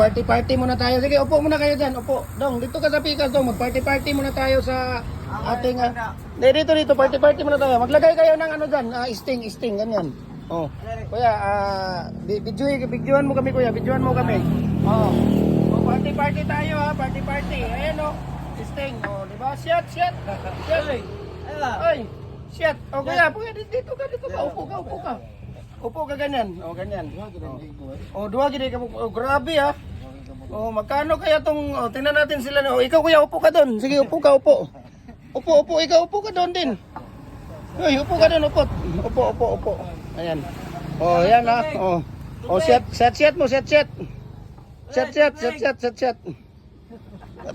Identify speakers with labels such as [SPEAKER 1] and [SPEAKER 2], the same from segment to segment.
[SPEAKER 1] Party muna tayo. Sige, upo muna kayo dyan. Upo. Dong, dito ka sa Pikas, Dong. Mag-party muna tayo sa ating... dito. Party muna tayo. Maglagay kayo ng ano dyan. Sting, ganyan. Oh. Kuya, videoan mo kami, kuya. Videoan mo kami. Oh. Oh, party tayo, ha. Party. Ayan, oh. Sting. Oh, di ba? Shit. Ay, shit. Oh, kuya, dito ka. Upo ka. Upo ka ganyan. Oh, ganyan. Oh, dua gini ka. Oh, grabe, ha. Oh, magkano kaya tong tingnan natin sila. Oh, ikaw kuya, upo ka doon. Sige, upo. Upo, ikaw upo ka doon din. Hoy, upo ka doon, upo. Ayan. Oh, yan ha. Oh. Oh, set mo. Set.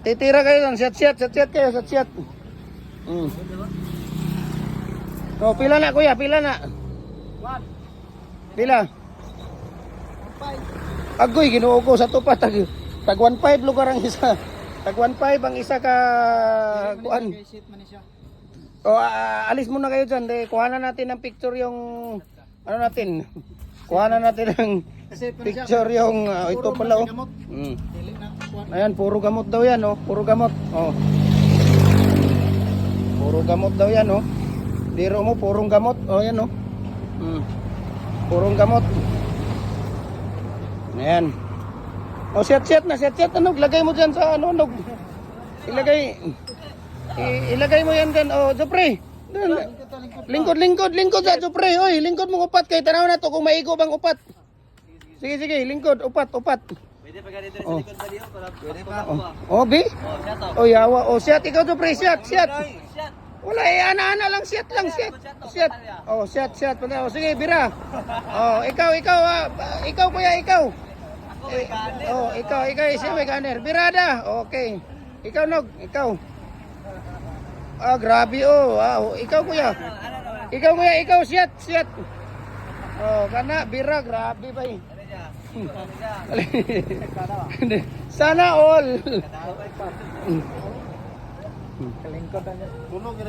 [SPEAKER 1] Titira kayo doon, set kayo. Oh, pila na kuya, Pila? Agoy, ginuo ko sa tupa tag 1.5 lugar ang isa. Tag 1.5 ang isa ka kuan. O alis muna kayo diyan, kuhanan natin ng picture yung ano natin. Kuhanan natin ng picture yung ito pala oh. Ayan, puro gamot daw yan oh, puro gamot. Oh. Puro gamot daw yan oh. Biro mo purong gamot. Oh, yan oh. Purong gamot. Ayan. O, set. Ano, lagay mo dyan sa ano, ilagay mo yan dyan. O, Jopre. Lingkod sa Jopre. Oy, lingkod mo upat. Kaya tanaw na to kung maigo bang upat. Sige, lingkod. Upat.
[SPEAKER 2] Pwede pa ganito sa likod ba diyo? Pwede pa.
[SPEAKER 1] O, B? O, yawa. O, set. Ikaw, Jopre. Set. Wala ana lang, set. Oh, set. O, sige, bira. Oh, ikaw kuya, ikaw. Ikaw, siya may ganer. Birada. Okay. Ikaw, Nog. Ikaw. Grabe oh. Ikaw kuya. Ikaw, set. Oh, kana, bira. Grabe ba eh. Sana all.